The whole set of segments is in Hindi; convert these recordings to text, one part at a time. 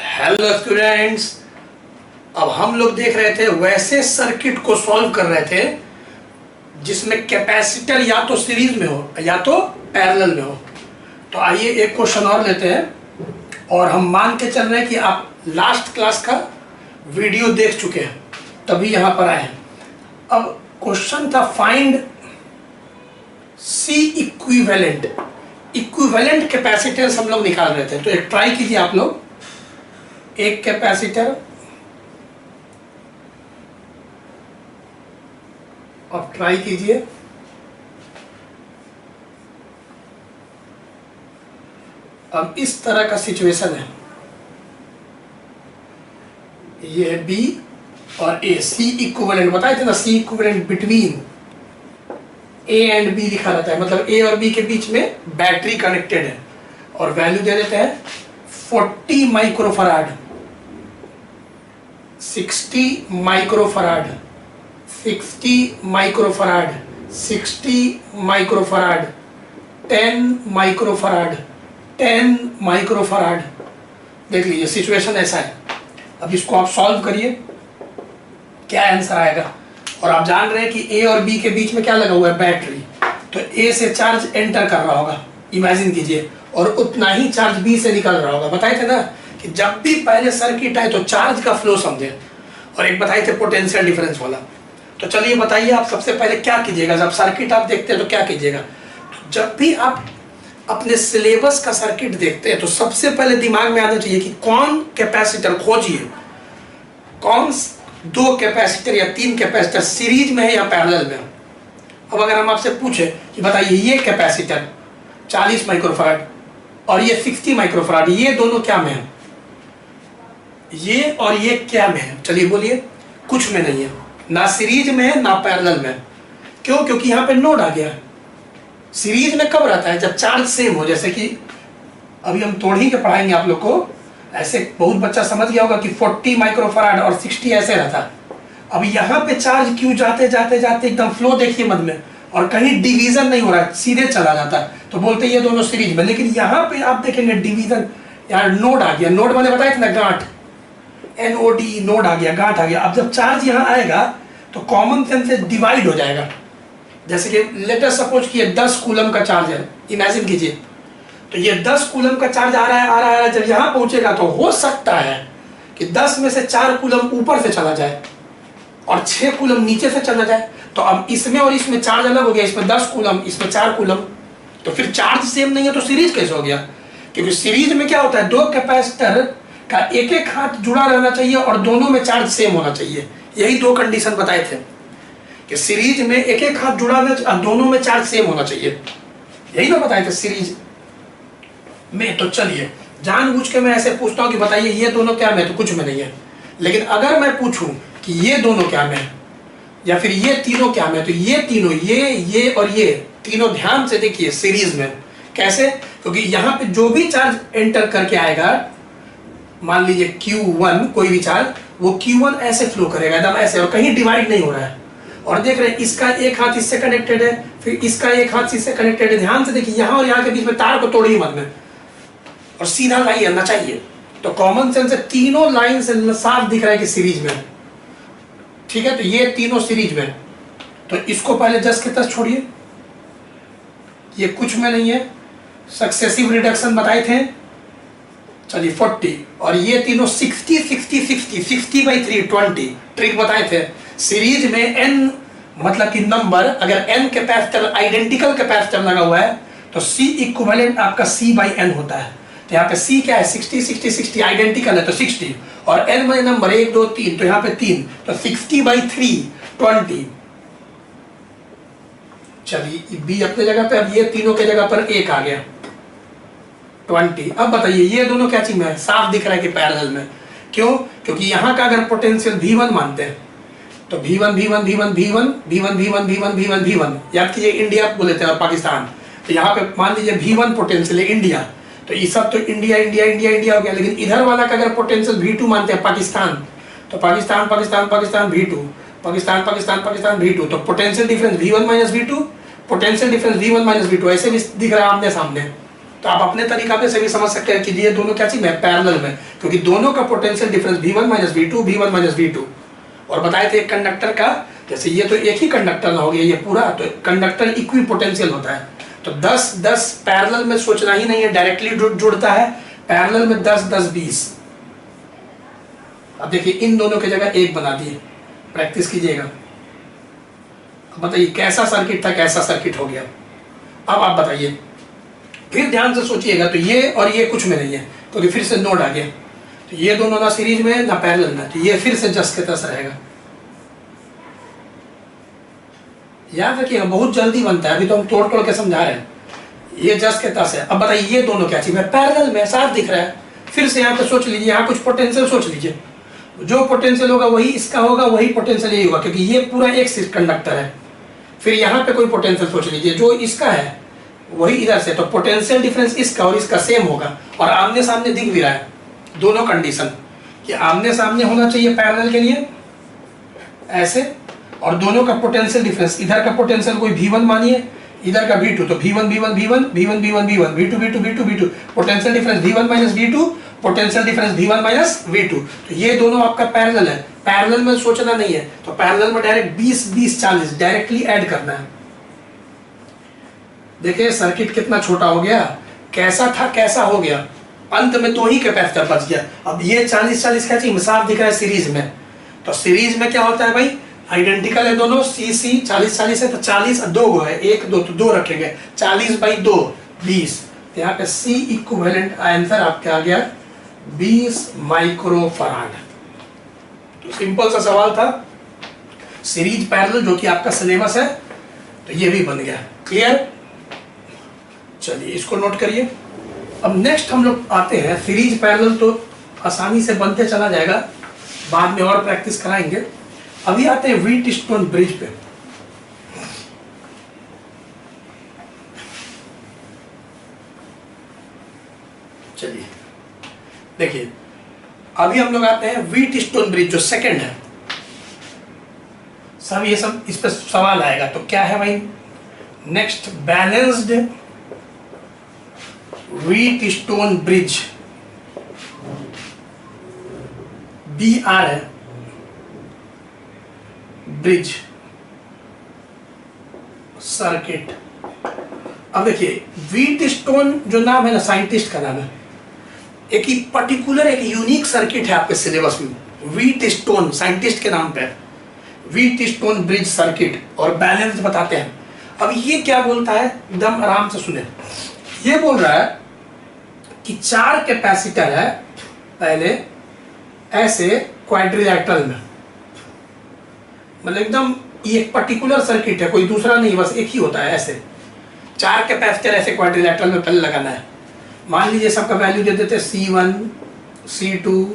हेलो स्टूडेंट्स, अब हम लोग देख रहे थे वैसे सर्किट को सॉल्व कर रहे थे जिसमें कैपेसिटर या तो सीरीज में हो या तो पैरेलल में हो। तो आइए एक क्वेश्चन और लेते हैं और हम मान के चल रहे हैं कि आप लास्ट क्लास का वीडियो देख चुके हैं तभी यहाँ पर आए हैं। अब क्वेश्चन था find C equivalent. Equivalent capacitance हम लोग निकाल रहे थे, तो एक ट्राई कीजिए आप लोग। एक कैपेसिटर अब ट्राई कीजिए। अब इस तरह का सिचुएशन है, ये है बी और ए। सी इक्विवेलेंट बताए थे ना, C equivalent between A and B लिखा रहता है, मतलब ए और बी के बीच में बैटरी कनेक्टेड है और वैल्यू दे देते हैं 40 microfarad, 60 microfarad, 60 microfarad, 60 microfarad, 10 microfarad, 10 microfarad. देख लीजिए सिचुएशन ऐसा है। अब इसको आप सॉल्व करिए, क्या आंसर आएगा। और आप जान रहे हैं कि ए और बी के बीच में क्या लगा हुआ है, बैटरी। तो ए से चार्ज एंटर कर रहा होगा, इमेजिन कीजिए, और उतना ही चार्ज बी से निकल रहा होगा। बताए थे ना कि जब भी पहले सर्किट आए तो चार्ज का फ्लो समझे, और एक बताए थे पोटेंशियल डिफरेंस वाला। तो चलिए बताइए आप सबसे पहले क्या कीजिएगा जब सर्किट आप देखते हैं, तो क्या कीजिएगा। तो जब भी आप अपने सिलेबस का सर्किट देखते हैं तो सबसे पहले दिमाग में आना चाहिए कि कौन कैपेसिटर, खोजिए कौन दो कैपेसिटर या तीन कैपेसिटर सीरीज में है या पैरेलल में है। अब अगर हम आपसे पूछे कि बताइए ये कैपेसिटर 40 माइक्रोफराड और ये 60 माइक्रोफराड, ये दोनों क्या में है, ये और ये क्या में है, चलिए बोलिए। कुछ में नहीं है, ना सीरीज में है ना पैरेलल में। क्यों? क्योंकि यहाँ पे नोड आ गया है। सीरीज में कब रहता है, जब चार्ज सेम हो। जैसे कि अभी हम तोड़ ही के पढ़ाएंगे आप लोग को, ऐसे बहुत बच्चा समझ गया होगा कि 40 माइक्रोफराड और 60 ऐसे रहता है। अब यहाँ पे चार्ज क्यों जाते जाते जाते एकदम फ्लो देखिए मध्य में, और कहीं डिवीजन नहीं हो रहा है, सीधे चला जाता है, तो बोलते ये दोनों सीरीज में। लेकिन यहाँ पे आप देखेंगे डिवीजन, यार नोड आ गया। नोड मैंने बताया था ना, गांठ, NOD, नोड आ गया, गांठ आ गया। अब जब चार्ज यहाँ आएगा तो कॉमन सेंस से डिवाइड हो जाएगा। जैसे कि लेट अस सपोज कि 10 कूलम का चार्ज है, इमेजिन कीजिए। तो ये 10 कूलम का चार्ज आ रहा है, जब यहाँ पहुंचेगा तो हो सकता है कि 10 में से 4 कूलम ऊपर से चला जाए और 6 कूलम नीचे से चला जाए। तो अब इसमें और इसमें चार्ज अलग हो गया, इसमें 10 कूलम, इसमें 4 कूलम। तो फिर चार्ज सेम नहीं है तो सीरीज कैसे हो गया? क्योंकि सीरीज में क्या होता है, दो कैपेसिटर का एक एक हाथ जुड़ा रहना चाहिए और दोनों में चार्ज सेम होना चाहिए। यही दो कंडीशन बताए थे कि सीरीज में एक एक हाथ जुड़ा रहना, दोनों में चार्ज सेम होना चाहिए। यही ना बताए थे सीरीज में। तो चलिए जानबूझ के मैं ऐसे पूछता हूं कि बताइए ये दोनों क्या में, तो कुछ में नहीं है। लेकिन अगर मैं पूछूं कि ये दोनों क्या में या फिर ये तीनों क्या में, तो ये तीनों, ये और ये तीनों ध्यान से देखिए सीरीज में। कैसे? क्योंकि यहाँ पे जो भी चार्ज एंटर करके आएगा, मान लीजिए Q1 कोई भी चार्ज, वो Q1 ऐसे फ्लो करेगा एकदम ऐसे, और कहीं डिवाइड नहीं हो रहा है। और देख रहे हैं इसका एक हाथ इससे कनेक्टेड है, फिर इसका एक हाथ इससे कनेक्टेड है। ध्यान से देखिए, यहाँ और यहाँ के बीच में तार को तोड़िए मत में, और सीधा लाइए ना चाहिए। तो कॉमन सेंस से तीनों लाइन से साफ दिख रहा है कि सीरीज में है। ठीक है, तो ये तीनों सीरीज में, तो इसको पहले जस्ट के तस छोड़िए, ये कुछ में नहीं है। सक्सेसिव रिडक्शन बताए थे, चलिए 40, और ये तीनों 60 60 60 60/3 20। ट्रिक बताए थे, सीरीज में n मतलब कि नंबर, अगर n कैपेसिटर आइडेंटिकल कैपेसिटर लगा हुआ है तो C इक्विवेलेंट आपका C/n होता है। तो यहाँ पे C क्या है, 60 60 60 आइडेंटिकल है तो 60, और n में नंबर 1 2 3, तो यहाँ पे 3, तो 60/3 20। चलिए B अपने जगह पे, अब ये तीनों के जगह पर 1 आ गया 20। अब बताइए ये दोनों क्या चीज में है, साफ दिख रहा है कि पैरेलल में। क्यों? क्योंकि यहाँ का अगर पोटेंशियल V1 मानते हैं तो V1 V1 V1 V1 V1 V1 V1 V1 V1, याद कीजिए इंडिया बोले थे और पाकिस्तान। तो यहाँ पे मान लीजिए V1 पोटेंशियल है इंडिया, तो ये सब तो इंडिया इंडिया इंडिया इंडिया हो गया। लेकिन इधर वाला का अगर पोटेंशियल V2 मानते हैं पाकिस्तान, तो पाकिस्तान पाकिस्तान पाकिस्तान V2, पाकिस्तान पाकिस्तान पाकिस्तान V2, तो potential difference V1 - V2, potential difference V1 - V2 ऐसे भी दिख रहा है आमने सामने। तो आप अपने तरीका से भी समझ सकते हैं कि ये दोनों क्या चीज है, पैरेलल में, क्योंकि दोनों का potential difference V1 minus V2, V1 minus V2। और बताए थे एक कंडक्टर का, जैसे ये तो एक ही कंडक्टर ना हो गया ये पूरा, तो कंडक्टर इक्वी पोटेंशियल होता है। तो 10-10 पैरेलल में सोचना ही नहीं है, डायरेक्टली जुड़ता है। पैरेलल में 10-10-20। अब देखिए इन दोनों की जगह एक बना दिए, प्रैक्टिस कीजिएगा। अब बताइए कैसा सर्किट था, कैसा सर्किट हो गया। अब आप बताइए, फिर ध्यान से सोचिएगा। तो ये और ये कुछ में नहीं है, क्योंकि फिर से नोड आ गया। तो ये दोनों ना सीरीज में ना पैरेलल में, तो ये फिर से जस के तस रहेगा। याद रखिएगा, बहुत जल्दी बनता है, अभी तो हम तोड़ तोड़ के समझा रहे हैं। ये जस के तस है। अब बताइए ये दोनों क्या चीज है, पैरेलल में, साफ दिख रहा है। फिर से यहाँ पे सोच लीजिए, यहाँ कुछ पोटेंशियल सोच लीजिए। जो पोटेंशियल होगा वही इसका होगा, वही पोटेंशियल यही होगा, क्योंकि ये पूरा एक कंडक्टर है। फिर यहाँ पे कोई पोटेंशियल सोच लीजिए, जो इसका है वही इधर से, तो पोटेंशियल डिफरेंस इसका और इसका सेम होगा। और आमने सामने दिख भी रहा है, दोनों कंडीशन कि आमने सामने होना चाहिए पैरेलल के लिए ऐसे, और दोनों का पोटेंशियल डिफरेंस, इधर का पोटेंशियल कोई V1 मानिए, इधर का V2, तो V1 V1 V1 V1 V1 V1 V2 V2 V2 V2, potential difference V1 minus V2, potential difference V1 minus V2। तो ये दोनों आपका पैरेलल है। पैरेलल में सोचना नहीं है, तो पैरेलल में डायरेक्ट 20-20-40 डायरेक्टली ऐड करना है। देखिए सर्किट कितना छोटा हो गया, कैसा था कैसा हो गया, अंत में 2 ही कैपेसिटर बच गया। अब ये 40-40 क्या चीज साफ दिख रहा है सीरीज में। तो सीरीज में क्या होता है भाई, आइडेंटिकल है दोनों, C 40-40 है, तो 40 2 है, 1 2 तो 2 रखेंगे, 40/2 20। तो यहाँ पे C इक्विवेलेंट आंसर आपका आ गया 20 माइक्रोफराड। तो सिंपल सा सवाल था, सीरीज पैरेलल, जो कि आपका सिलेबस है, तो ये भी बन गया। क्लियर, चलिए इसको नोट करिए। अब नेक्स्ट हम लोग आते हैं सीरीज पैरेलल, तो आसानी से बनते चला जाएगा, बाद में और प्रैक्टिस कराएंगे। अभी आते हैं व्हीटस्टोन ब्रिज पे। चलिए देखिए, अभी हम लोग आते हैं व्हीटस्टोन ब्रिज, जो सेकंड है। सब ये सब इस पे सवाल आएगा। तो क्या है भाई, next balanced Wheatstone bridge, BR है ब्रिज सर्किट। अब देखिए व्हीटस्टोन जो नाम है ना, साइंटिस्ट का नाम है, एक ही पर्टिकुलर एक यूनिक सर्किट है आपके सिलेबस में, व्हीटस्टोन साइंटिस्ट के नाम पे, व्हीटस्टोन ब्रिज सर्किट, और बैलेंस बताते हैं। अब ये क्या बोलता है, एकदम आराम से सुने। ये बोल रहा है कि 4 कैपेसिटर है पहले ऐसे क्वाड्रिलैटरल में, मतलब एकदम ये एक पर्टिकुलर सर्किट है, कोई दूसरा नहीं, बस एक ही होता है ऐसे। 4 कैपेसिटर ऐसे क्वाड्रिलैटरल में पहले लगाना है। मान लीजिए सबका वैल्यू दे देते C1 C2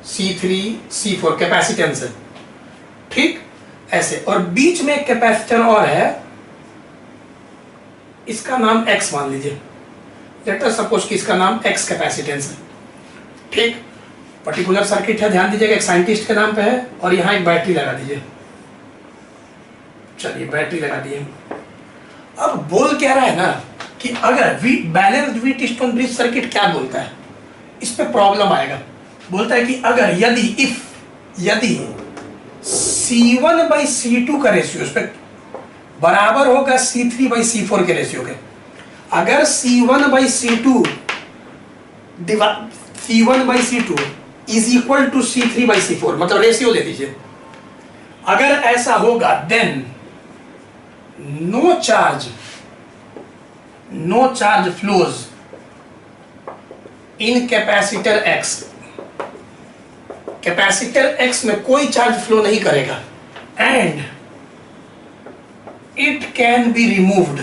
C3 C4 capacitance है, ठीक ऐसे। और बीच में एक कैपेसिटर और है, इसका नाम X मान लीजिए, लेट अस सपोज कि इसका नाम X कैपेसिटेंस है, ठीक। पर्टिकुलर सर्किट है, ध्यान दीजिएगा, एक साइंटिस्ट के नाम पे है, और यहाँ एक बैटरी लगा दीजिए। चलिए बैटरी लगा दिए। अब बोल क्या रहा है ना कि अगर बैलेंस्ड व्हीटस्टोन ब्रिज सर्किट क्या बोलता है, इस पे प्रॉब्लम आएगा। बोलता है कि अगर यदि C1/C2 का रेशियो इस पे बराबर होगा C3/C4 के रेशियो के, अगर C1/C2 is equal to C3/C4, मतलब रेशियो दे दीजिए, अगर ऐसा होगा then no charge flows in capacitor X, capacitor X में कोई चार्ज फ्लो नहीं करेगा, and it can be removed.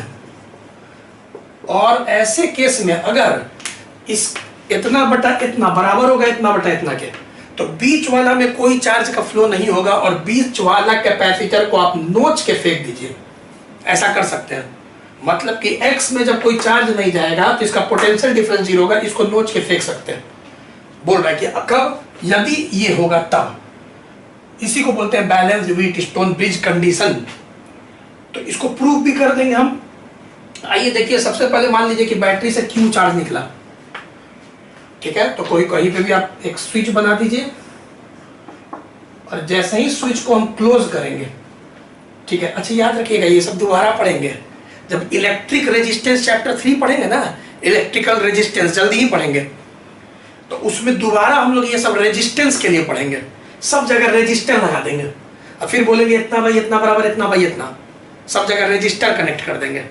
और ऐसे केस में अगर इस इतना बटा इतना बराबर होगा इतना बटा इतना के, तो बीच वाला में कोई चार्ज का फ्लो नहीं होगा, और बीच वाला कैपेसिटर को आप नोच के फेंक दीजिए। ऐसा कर सकते हैं, मतलब कि X में जब कोई चार्ज नहीं जाएगा तो इसका पोटेंशियल डिफरेंस 0 होगा, इसको नोच के फेंक सकते हैं। बोल रहा है कि कब, यदि ये होगा तब। इसी को बोलते हैं बैलेंस्ड व्हीटस्टोन ब्रिज कंडीशन। तो इसको प्रूव भी कर देंगे हम। आइए देखिए, सबसे पहले मान लीजिए कि बैटरी से Q चार्ज निकला, ठीक है। तो कोई कहीं पे भी आप एक स्विच बना दीजिए, और जैसे ही स्विच को हम क्लोज करेंगे, ठीक है। अच्छा याद रखिएगा, ये सब दोबारा पढ़ेंगे जब इलेक्ट्रिक रेजिस्टेंस चैप्टर 3 पढ़ेंगे ना, इलेक्ट्रिकल रेजिस्टेंस जल्दी ही पढ़ेंगे, तो उसमें दोबारा हम लोग ये सब रेजिस्टेंस के लिए पढ़ेंगे, सब जगह रेजिस्टर लगा देंगे, और फिर बोलेंगे इतना बाई इतना बराबर इतना बाई इतना, सब जगह रजिस्टर कनेक्ट कर देंगे,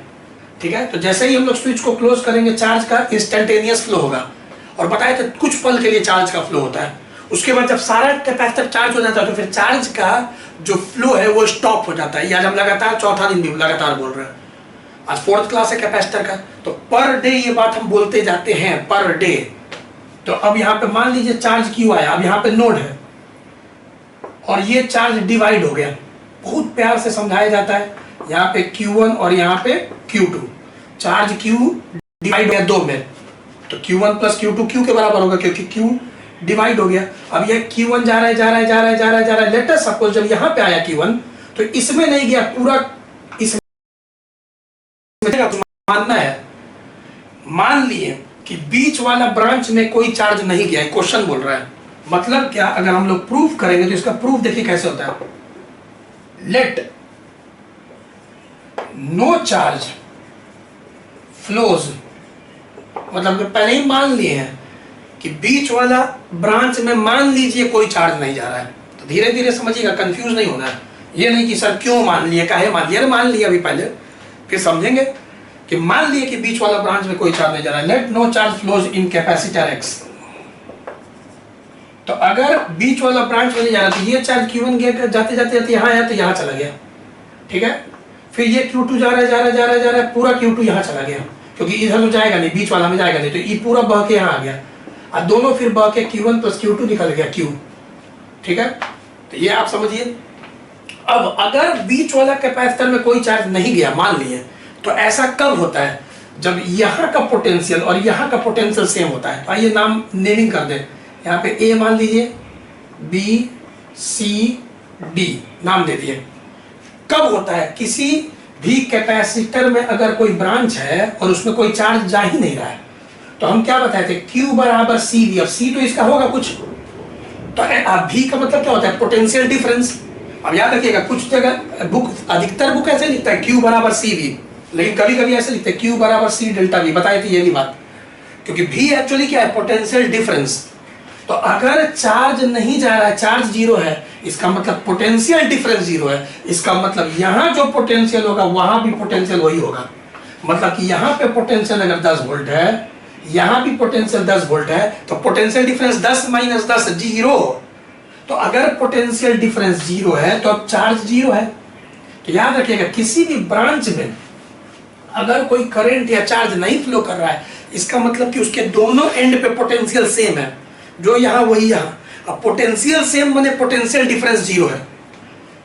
ठीक है। तो जैसे ही हम लोग स्विच को क्लोज करेंगे, चार्ज का इंस्टेंटेनियस फ्लो होगा, और बताया था कुछ पल के लिए चार्ज का फ्लो होता है। उसके बाद जब सारा कैपेसिटर चार्ज हो जाता है, तो फिर चार्ज का जो फ्लो है वो स्टॉप हो जाता है। ये आज हम लगातार चौथा दिन भी लगातार बोल रहे हैं, आज 4th क्लास है कैपेसिटर का। तो पर डे ये बात हम बोलते जाते हैं, पर डे। तो अब यहाँ पे मान लीजिए चार्ज क्यू आया, अब यहाँ पे नोड है, और ये चार्ज डिवाइड हो गया। बहुत प्यार से समझाया जाता है, यहाँ पे Q1 और यहाँ पे Q2, चार्ज Q डिवाइड हो गया 2 में, तो Q1 प्लस Q2 Q के बराबर होगा, क्योंकि Q डिवाइड हो गया। अब ये Q1 जा रहा है जा रहा है जा रहा है जा रहा है जा रहा है, लेट अस सपोज जब यहाँ पे आया Q1, तो इसमें नहीं गया, पूरा इसमें मानना है। मान लिए कि बीच वाला ब्रांच में कोई चार्ज नहीं गया, क्वेश्चन बोल रहा है, मतलब क्या, अगर हम लोग प्रूफ करेंगे तो इसका प्रूफ देखिए कैसे होता है। लेट नो चार्ज फ्लोज, मतलब पहले ही मान लिए हैं कि बीच वाला ब्रांच में मान लीजिए कोई चार्ज नहीं जा रहा है। तो धीरे धीरे समझिएगा, कंफ्यूज नहीं होना है। ये नहीं कि सर क्यों मान लिए, काहे मान लिए, मान लिया अभी पहले, फिर समझेंगे कि मान लिए कि बीच वाला ब्रांच में कोई चार्ज नहीं जा रहा है। Let no charge flows in capacitor X, तो अगर बीच वाला ब्रांच में नहीं जा रहा, तो ये चार्ज Q1 गया, जाते जाते जाते यहाँ आया तो यहाँ चला गया, ठीक है। फिर ये Q2 जा रहा है जा रहा है जा रहा है जा रहा है, पूरा Q2 यहाँ चला गया, क्योंकि इधर तो जाएगा नहीं, बीच वाला में जाएगा नहीं, तो ये पूरा बह के यहाँ आ गया, और दोनों फिर बह के Q1 प्लस Q2 निकल गया Q, ठीक है। तो ये आप समझिए। अब अगर बीच वाला कैपेसिटर में कोई चार्ज नहीं गया मान लिए, तो ऐसा कब होता है, जब यहाँ का पोटेंशियल और यहाँ का पोटेंशियल सेम होता है। तो आइए नाम नेमिंग कर दें, यहाँ पे A मान लीजिए, B C D नाम दे दिए। कब होता है, किसी भी कैपेसिटर में अगर कोई ब्रांच है और उसमें कोई चार्ज जा ही नहीं रहा है, तो हम क्या बताए थे, Q बराबर CV। अब C तो इसका होगा कुछ, तो अब V का मतलब क्या होता है, पोटेंशियल डिफरेंस। अब याद रखिएगा, कुछ जगह बुक, अधिकतर बुक ऐसे लिखता है Q बराबर CV, लेकिन कभी कभी ऐसे लिखते हैं Q बराबर C डेल्टा V। बताई थी ये भी बात, क्योंकि V एक्चुअली क्या है, पोटेंशियल डिफरेंस। तो अगर चार्ज नहीं जा रहा है, चार्ज जीरो है, इसका मतलब पोटेंशियल डिफरेंस जीरो है। इसका मतलब यहाँ जो पोटेंशियल होगा वहां भी पोटेंशियल वही होगा। मतलब कि यहाँ पे पोटेंशियल अगर 10 वोल्ट है, यहाँ भी पोटेंशियल 10 वोल्ट है, तो पोटेंशियल डिफरेंस 10 माइनस 10 जीरो। तो अगर पोटेंशियल डिफरेंस जीरो है तो अब चार्ज जीरो है। तो याद रखिएगा, किसी भी ब्रांच में अगर कोई करंट या चार्ज नहीं फ्लो कर रहा है, इसका मतलब कि उसके दोनों एंड पे पोटेंशियल सेम है, जो यहाँ वही यहाँ। अब पोटेंशियल सेम बने पोटेंशियल डिफरेंस जीरो है,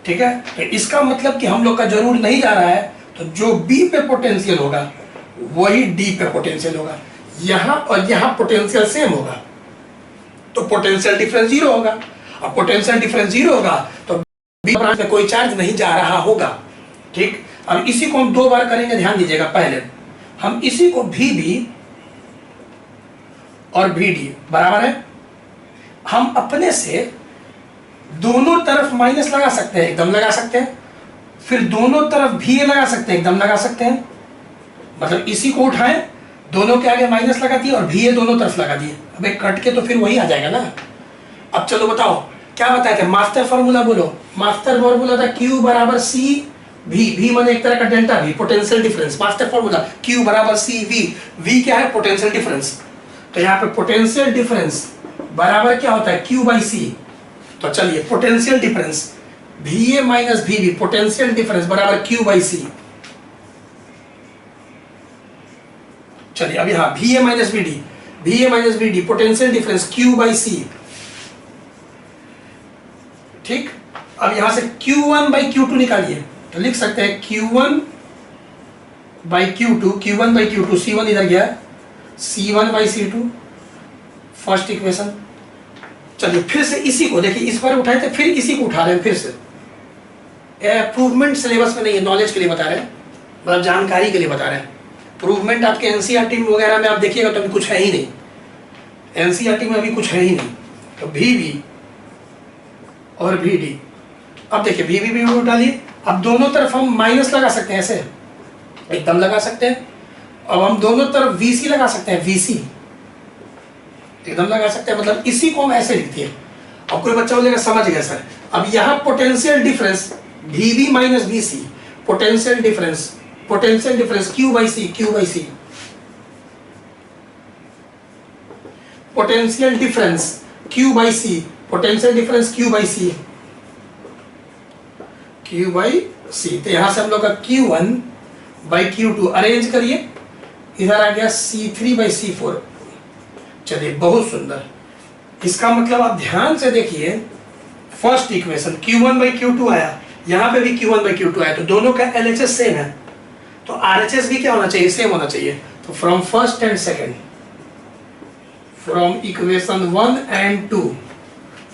ठीक है। तो इसका मतलब कि हम लोग का जरूर नहीं जा रहा है, तो जो B पे पोटेंशियल होगा वही D पे पोटेंशियल होगा, यहाँ और यहाँ पोटेंशियल सेम होगा, तो पोटेंशियल डिफरेंस जीरो होगा। अब पोटेंशियल डिफरेंस जीरो होगा तो B ब्रांच में कोई चार्ज नहीं जा रहा होगा, ठीक। अब इसी को हम 2 बार करेंगे, ध्यान दीजिएगा। पहले हम इसी को VB और VD बराबर है, हम अपने से दोनों तरफ माइनस लगा सकते हैं, एकदम लगा सकते हैं, फिर दोनों तरफ VA लगा सकते हैं, एकदम लगा सकते हैं। मतलब इसी को उठाएं, दोनों के आगे माइनस लगा दिए और VA दोनों तरफ लगा दिए। अब एक कट के तो फिर वही आ जाएगा ना। अब चलो बताओ क्या बताए थे, मास्टर फॉर्मूला बोलो। मास्टर फॉर्मूला था Q बराबर C V, V माने एक तरह का delta V, potential difference. Master formula Q बराबर C V, V क्या है, पोटेंशियल डिफरेंस। तो यहाँ पे पोटेंशियल डिफरेंस बराबर क्या होता है, Q बाई C। तो चलिए potential difference VA minus VB, potential difference बराबर Q बाई C। चलिए अब यहाँ VA minus VD, VA minus VD, potential difference Q by C, ठीक। अब यहां से Q1 बाई Q2 निकालिए, तो लिख सकते हैं Q1 by Q2, Q1 by Q2, C1 इधर गया, C1 by C2, first equation. चलिए फिर से इसी को देखिए, इस बार उठाए थे, फिर इसी को उठा रहे हैं फिर से। अप्रूवमेंट सिलेबस में नहीं है, नॉलेज के लिए बता रहे हैं, मतलब जानकारी के लिए बता रहे हैं। प्रूवमेंट आपके एनसीईआरटी वगैरह में आप देखिएगा तो अभी कुछ है ही नहीं, एनसीईआरटी में अभी कुछ है ही नहीं। तो वी और डी, अब देखिए वी उठा लिए, अब दोनों तरफ हम माइनस लगा सकते हैं, ऐसे एकदम लगा सकते हैं। अब हम दोनों तरफ वीसी लगा सकते हैं, वीसी एकदम लगा सकते हैं, मतलब इसी को हम ऐसे लिखते हैं। अब कोई बच्चा बोलेगा समझ गया सर, अब यहाँ potential difference V minus V C, potential difference Q by C, potential difference Q by C, potential difference Q by C. तो यहां से हम लोग का Q1 बाई Q2 अरेंज करिए, इधर आ गया C3 बाई C4। चलिए बहुत सुंदर, इसका मतलब आप ध्यान से देखिए, first equation Q1 by Q2 आया, यहां पे भी Q1 बाई Q2 आया, तो दोनों का LHS सेम है, तो RHS भी क्या होना चाहिए, सेम होना चाहिए। तो from first and second, from equation 1 and 2,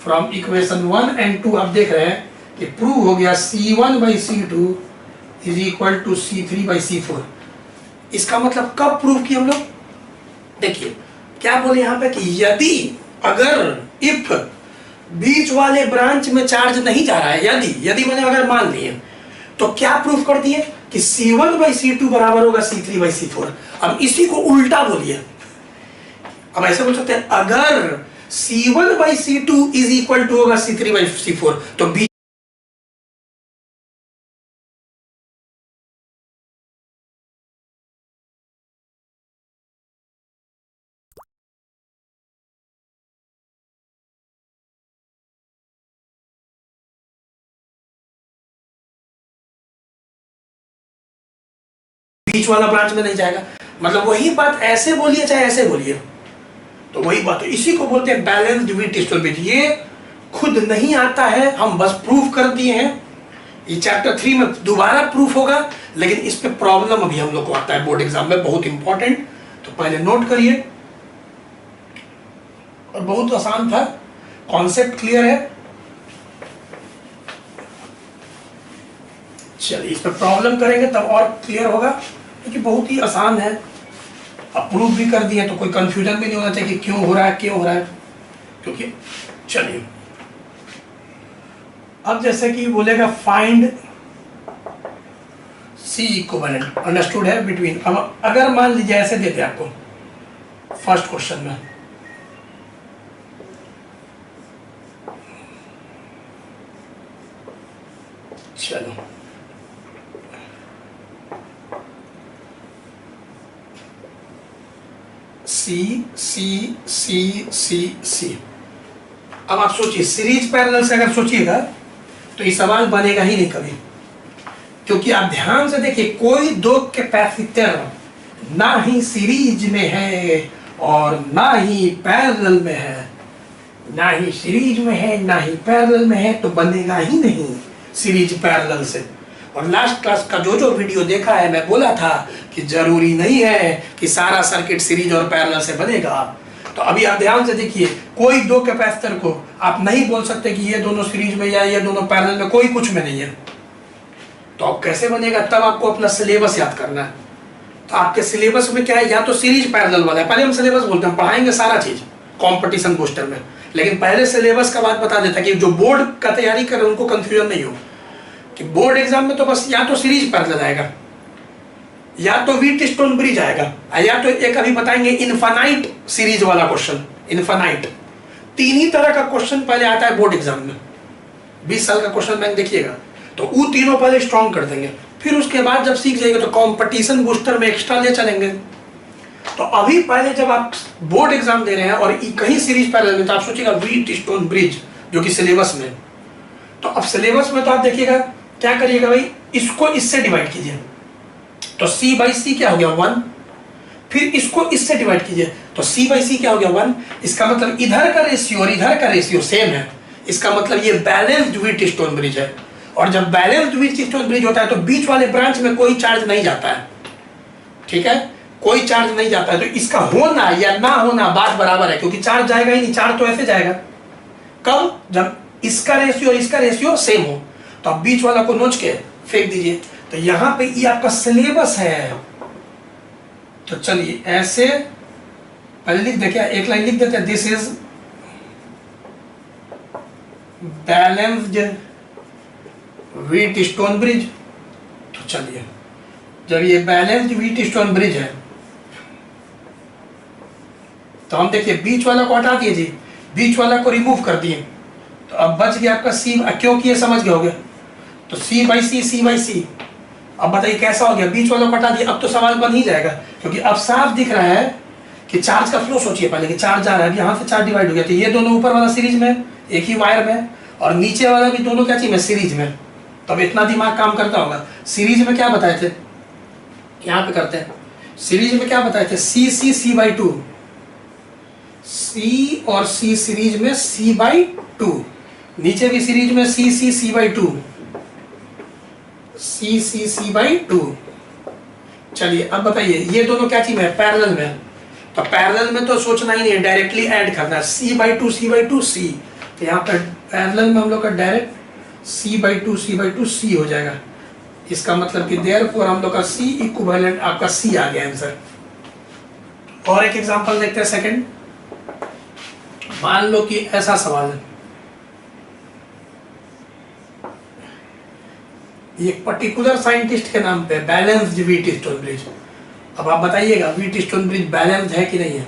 from equation 1 and 2 आप देख रहे हैं कि प्रूव हो गया C1 by C2 is equal to C3 by C4। इसका मतलब कब प्रूव किया हम लोग, देखिए क्या बोले यहाँ पे कि यदि अगर इफ बीच वाले ब्रांच में चार्ज नहीं जा रहा है, यदि मैंने अगर मान लिए, तो क्या प्रूफ कर दिए कि C1 बाई C2 बराबर होगा C3 बाई C4। अब इसी को उल्टा बोलिए, अब ऐसे बोल सकते हैं अगर C1 by C2 is equal to होगा C3 बाई C4, तो बीच वाला ब्रांच में नहीं जाएगा। मतलब वही बात ऐसे बोलिए चाहे ऐसे बोलिए, तो वही बात है, इसी को बोलते हैं बैलेंस्ड वी-टी बिट। ये खुद नहीं आता है, हम बस प्रूफ कर दिए हैं। ये चैप्टर 3 में दोबारा प्रूफ होगा, लेकिन इस पे प्रॉब्लम अभी हम लोग को आता है बोर्ड एग्जाम में, बहुत इंपॉर्टेंट, तो पहले नोट करिए। और बहुत आसान था, कॉन्सेप्ट क्लियर है। चलिए इस पर प्रॉब्लम करेंगे तब और क्लियर होगा, क्योंकि बहुत ही आसान है, अप्रूव भी कर दिए तो कोई कंफ्यूजन भी नहीं होना चाहिए कि क्यों हो रहा है, क्योंकि चलिए अब जैसे कि बोलेगा फाइंड सी इक्विवेलेंट, अंडरस्टूड है बिटवीन। अब अगर मान लीजिए ऐसे देते आपको फर्स्ट क्वेश्चन में, चलो सी। अब आप सोचिए सीरीज पैरेलल से अगर सोचिएगा तो ये सवाल बनेगा ही नहीं कभी, क्योंकि आप ध्यान से देखिए कोई दो कैपेसिटर ना ही सीरीज में है और ना ही पैरेलल में है, ना ही सीरीज में है ना ही पैरेलल में है, तो बनेगा ही नहीं सीरीज पैरेलल से। और लास्ट क्लास का जो वीडियो देखा है, मैं बोला था कि जरूरी नहीं है कि सारा सर्किट सीरीज और पैरेलल से बनेगा। तो अभी आप ध्यान से देखिए, कोई दो कैपेसिटर को आप नहीं बोल सकते कि ये दोनों सीरीज में या ये दोनों पैरेलल में, कोई कुछ में नहीं है। तो अब कैसे बनेगा, तब आपको अपना सिलेबस याद करना है। तो आपके सिलेबस में क्या है, या तो सीरीज पैरेलल वाला है, पहले हम सिलेबस बोलते हैं, पढ़ाएंगे सारा चीज कॉम्पिटिशन बूस्टर में, लेकिन पहले सिलेबस का बात बता देता कि जो बोर्ड का तैयारी कर रहे हैं उनको कंफ्यूजन नहीं हो कि बोर्ड एग्जाम में तो बस या तो सीरीज पैरेलल आएगा, या तो व्हीटस्टोन ब्रिज आएगा, या तो एक अभी बताएंगे इनफाइनाइट सीरीज वाला क्वेश्चन, इनफाइनाइट। तीन ही तरह का क्वेश्चन पहले आता है बोर्ड एग्जाम में, 20 साल का क्वेश्चन बैंक देखिएगा, तो वो तीनों पहले स्ट्रॉन्ग कर देंगे, फिर उसके बाद जब सीख जाएंगे तो कंपटीशन बूस्टर में एक्स्ट्रा ले चलेंगे। तो अभी पहले जब आप बोर्ड एग्जाम दे रहे हैं और कहीं सीरीज पैरेलल में, तो आप सोचिएगा व्हीटस्टोन ब्रिज जो कि सिलेबस में, तो अब सिलेबस में तो आप देखिएगा क्या करिएगा भाई, इसको इससे डिवाइड कीजिए, तो C बाई सी क्या हो गया 1, फिर इसको इससे डिवाइड कीजिए तो C बाई सी क्या हो गया 1। इसका मतलब इधर का रेशियो और इधर का रेशियो सेम है, इसका मतलब ये बैलेंस्ड व्हीटस्टोन ब्रिज है। और जब बैलेंस्ड व्हीटस्टोन ब्रिज होता है तो बीच वाले ब्रांच में कोई चार्ज नहीं जाता है, ठीक है, कोई चार्ज नहीं जाता है, तो इसका होना या ना होना बात बराबर है, क्योंकि चार्ज जाएगा ही नहीं, चार्ज तो ऐसे जाएगा। कब, जब इसका रेशियो और इसका रेशियो सेम हो, तो आप बीच वाला को नोच के फेंक दीजिए। तो यहाँ पे ये आपका सिलेबस है, तो चलिए ऐसे पहले लिख दे, क्या एक लाइन लिख देते हैं, this is balanced wheat stone bridge. तो चलिए जब ये बैलेंस्ड व्हीट स्टोन ब्रिज है तो हम देखिए बीच वाला को हटा दिए जी, बीच वाला को रिमूव कर दिए, तो अब बच गया आपका सी, क्योंकि ये समझ गए होगे, तो सी बाई सी, सी बाई सी। अब बताइए कैसा हो गया, बीच वाला को हटा दिया, अब तो सवाल बन ही जाएगा, क्योंकि अब साफ दिख रहा है कि चार्ज का फ्लो सोचिए पहले कि चार्ज जा रहा है, यहाँ से चार्ज डिवाइड हो गया, तो ये दोनों ऊपर वाला सीरीज में एक ही वायर में, और नीचे वाला भी दोनों क्या चीज में, सीरीज में। तो अब इतना दिमाग काम करता होगा। सीरीज में क्या बताए थे, यहाँ पे करते हैं, सीरीज में क्या बताए थे, सी सी सी बाई टू, सी और सी सीरीज में सी बाई टू, नीचे भी सीरीज में C C C by two, C C C by two. चलिए अब बताइए ये दोनों क्या चीज में, पैरेलल में, तो पैरेलल में तो सोचना ही नहीं है, डायरेक्टली ऐड करना है, C by two C by two C, तो यहाँ पर पैरेलल में हम लोग का direct C by two C by two C हो जाएगा। इसका मतलब कि देयरफॉर हम लोग का सी इक्विवेलेंट आपका सी आ गया आंसर। और एक एग्जांपल देखते हैं सेकंड। मान लो कि ऐसा सवाल है, एक पर्टिकुलर साइंटिस्ट के नाम पे बैलेंस्ड व्हीट स्टोन ब्रिज। अब आप बताइएगा व्हीट स्टोन ब्रिज बैलेंस्ड है कि नहीं है।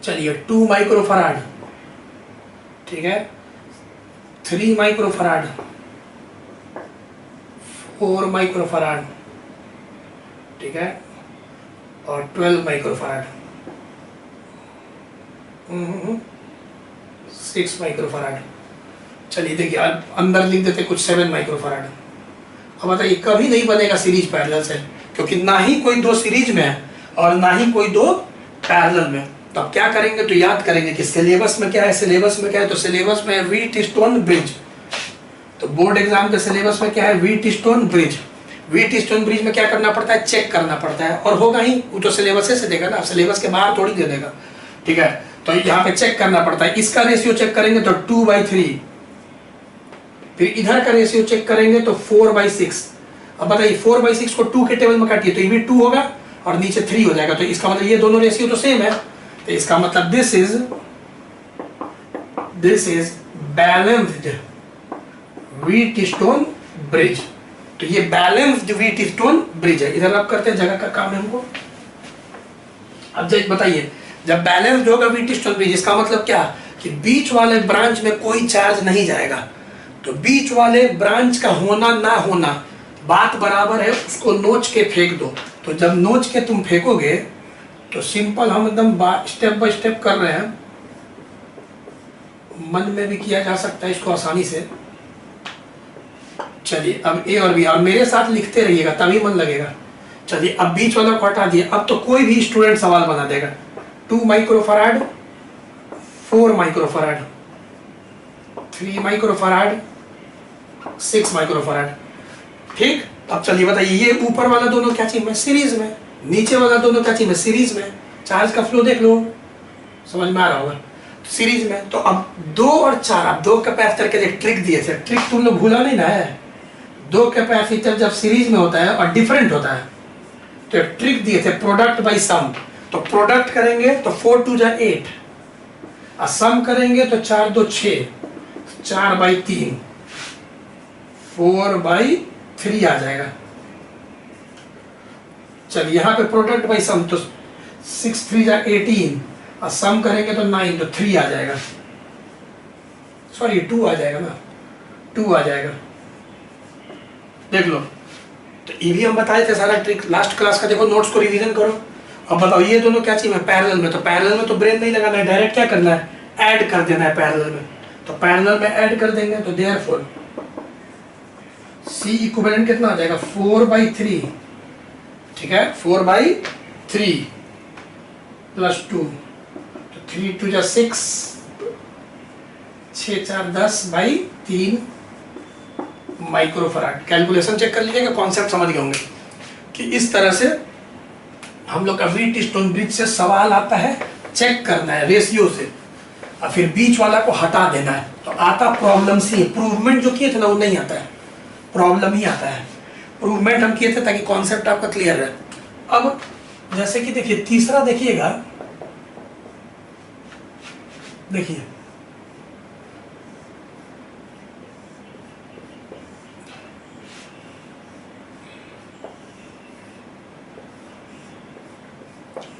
चलिए 2 माइक्रोफराड, ठीक है, 3 माइक्रोफराड, 4 माइक्रोफराड, ठीक है, और 12 माइक्रोफराड, 6 माइक्रोफराड। चलिए देखिए अंदर लिख देते कुछ 7 माइक्रोफराड। अब बताइए कभी नहीं बनेगा सीरीज पैरेलल से, क्योंकि ना ही कोई दो सीरीज में है और ना ही कोई दो पैरेलल में। तो अब क्या करेंगे, तो याद करेंगे कि सिलेबस में क्या है, सिलेबस में क्या है, तो सिलेबस में व्हीट स्टोन ब्रिज। तो बोर्ड एग्जाम के सिलेबस में क्या है, wheat stone bridge. Wheat stone bridge में क्या करना पड़ता है, चेक करना पड़ता है, और होगा ही, वो तो सिलेबस से देगा ना, सिलेबस के बाहर थोड़ी दे देगा, ठीक है। तो यहाँ पे चेक करना पड़ता है, इसका रेशियो चेक करेंगे तो 2/3, फिर इधर का रेशियो चेक करेंगे तो 4/6। अब बताइए 4/6 को 2 के टेबल में काटिए तो ये भी 2 होगा और नीचे 3 हो जाएगा, तो इसका मतलब ये दोनों रेशियो तो सेम है, तो इसका मतलब this is balanced wheat stone bridge. तो ये बैलेंस्ड व्हीट स्टोन ब्रिज है। इधर आप करते हैं, जगह का काम है हमको। अब बताइए जब बैलेंस्ड होगा व्हीट स्टोन ब्रिज, इसका मतलब क्या कि बीच वाले ब्रांच में कोई चार्ज नहीं जाएगा। तो बीच वाले ब्रांच का होना ना होना बात बराबर है, उसको नोच के फेंक दो। तो जब नोच के तुम फेंकोगे तो सिंपल, हम एकदम स्टेप बाय स्टेप कर रहे हैं, मन में भी किया जा सकता है इसको आसानी से। चलिए अब ए और बी, और मेरे साथ लिखते रहिएगा तभी मन लगेगा। चलिए अब बीच वाला को हटा दिए, अब तो कोई भी स्टूडेंट सवाल बना देगा। 2 माइक्रोफराड, 4 माइक्रोफराड, 3 माइक्रोफराड, 6 माइक्रोफराड, ठीक। अब चलिए बताइए ये ऊपर वाला दोनों क्या चीज में, सीरीज में, नीचे वाला दोनों क्या चीज में, सीरीज में। चार्ज का फ्लो देख लो, समझ में आ रहा होगा, सीरीज में। तो अब 2 और 4, अब 2 कैपेसिटर के लिए ट्रिक दिए थे, ट्रिक तुम लोग भूला नहीं ना है। 2 कैपेसिटर जब सीरीज में होता है और डिफरेंट होता है तो ट्रिक दिए थे, प्रोडक्ट बाई सम। तो प्रोडक्ट करेंगे तो 4 2 जा 8, और सम करेंगे तो 4 2 6, 4/3, 4/3 आ जाएगा। चलिए यहाँ पे प्रोडक्ट बाई सम, तो 6 3 जा 18, और सम करेंगे तो 9, तो 3 आ जाएगा, सॉरी 2 आ जाएगा ना, 2 आ जाएगा, देख लो। तो ये भी हम बताए थे सारा ट्रिक लास्ट क्लास का, देखो नोट्स को रिवीजन करो। अब बताओ ये दोनों क्या चीज है, पैरेलल में। तो पैरेलल में तो ब्रेन नहीं लगाना है, डायरेक्ट क्या करना है, ऐड कर देना है पैरेलल में। तो पैरेलल में ऐड कर देंगे तो देयरफॉर सी इक्विवेलेंट कितना आ जाएगा, 4/3, ठीक है, 4/3 प्लस 2, तो 3 2 जा 6, 6 4 10/3 माइक्रोफराड। कैलकुलेशन चेक कर लीजिएगा, कॉन्सेप्ट समझ गए होंगे कि इस तरह से हम लोग का व्हीट स्टोन ब्रिज से सवाल आता है, चेक करना है रेशियो से, और फिर बीच वाला को हटा देना है। तो आता प्रॉब्लम से, इम्प्रूवमेंट जो किए थे ना वो नहीं आता है, प्रॉब्लम ही आता है। प्रूवमेंट हम किए थे ताकि कॉन्सेप्ट आपका क्लियर रहे। अब जैसे कि देखिए तीसरा देखिएगा, देखिए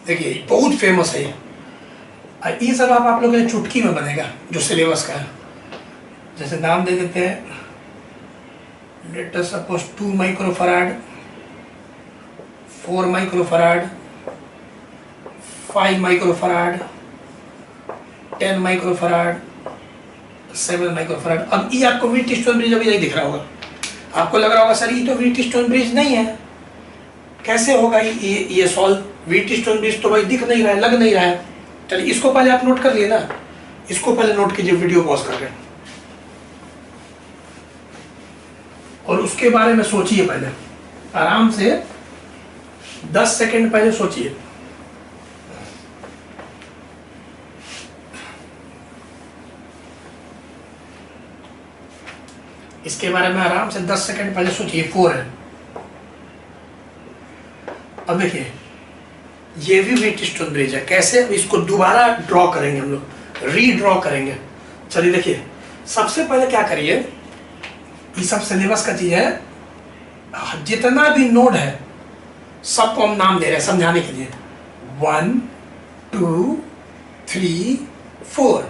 देखिए बहुत फेमस है ये सब आप लोगों के चुटकी में बनेगा जो सिलेबस का है। जैसे नाम दे देते हैं, late us suppose 2 microfarad, 4 microfarad, 5 microfarad, 10 microfarad, 7 microfarad. अब ये आपको व्हीटस्टोन ब्रिज अभी नहीं दिख रहा होगा, आपको लग रहा होगा सर ये तो व्हीटस्टोन ब्रिज नहीं है, कैसे होगा ये सॉल्व? व्हीटस्टोन ब्रिज तो भाई दिख नहीं रहा है, लग नहीं रहा है। चलिए इसको पहले आप नोट कर लिए ना, इसको पहले नोट कीजिए, वीडियो पॉज कर रहे और उसके बारे में सोचिए पहले आराम से, 10 सेकंड पहले सोचिए। इसके बारे में आराम से 10 सेकंड पहले सोचिए। 4 है। अब देखिए ये भी व्हीटस्टोन ब्रिज है, कैसे? इसको दोबारा ड्रॉ करेंगे हम लोग, रीड्रॉ करेंगे। चलिए देखिए सबसे पहले क्या करिए, ये सब सिलेबस का चीज है, जितना भी नोड है सबको हम नाम दे रहे हैं समझाने के लिए। 1 2 3 4,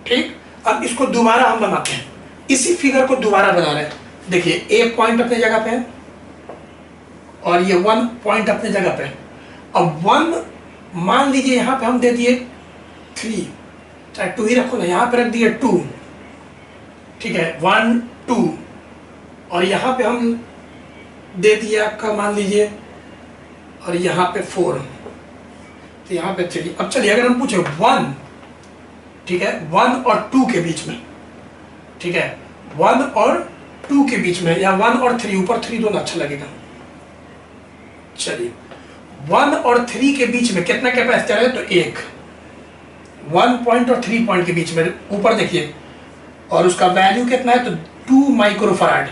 ठीक। अब इसको दोबारा हम बनाते हैं, इसी फिगर को दोबारा बना रहे हैं। देखिए ए पॉइंट अपने जगह पे है और ये 1 पॉइंट अपने जगह पे है। अब 1 मान लीजिए यहां पे हम दे दिए 3, चाहे 2 ही रखो ना, यहां पे रख दिए 2, ठीक है, 1 2, और यहां पे हम दे दिए आपका मान लीजिए, और यहां पे 4, तो यहां पे 3। अब चलिए अगर हम पूछे 1, ठीक है, 1 और 2 के बीच में, ठीक है, 1 और 2 के बीच में, या 1 और 3, ऊपर 3 दोनों अच्छा लगेगा। चलिए 1 और 3 के बीच में कितना कैपेसिटर है? तो 1, 1 पॉइंट और 3 पॉइंट के बीच में, ऊपर देखिए, और उसका वैल्यू कितना है? तो 2 माइक्रोफराड।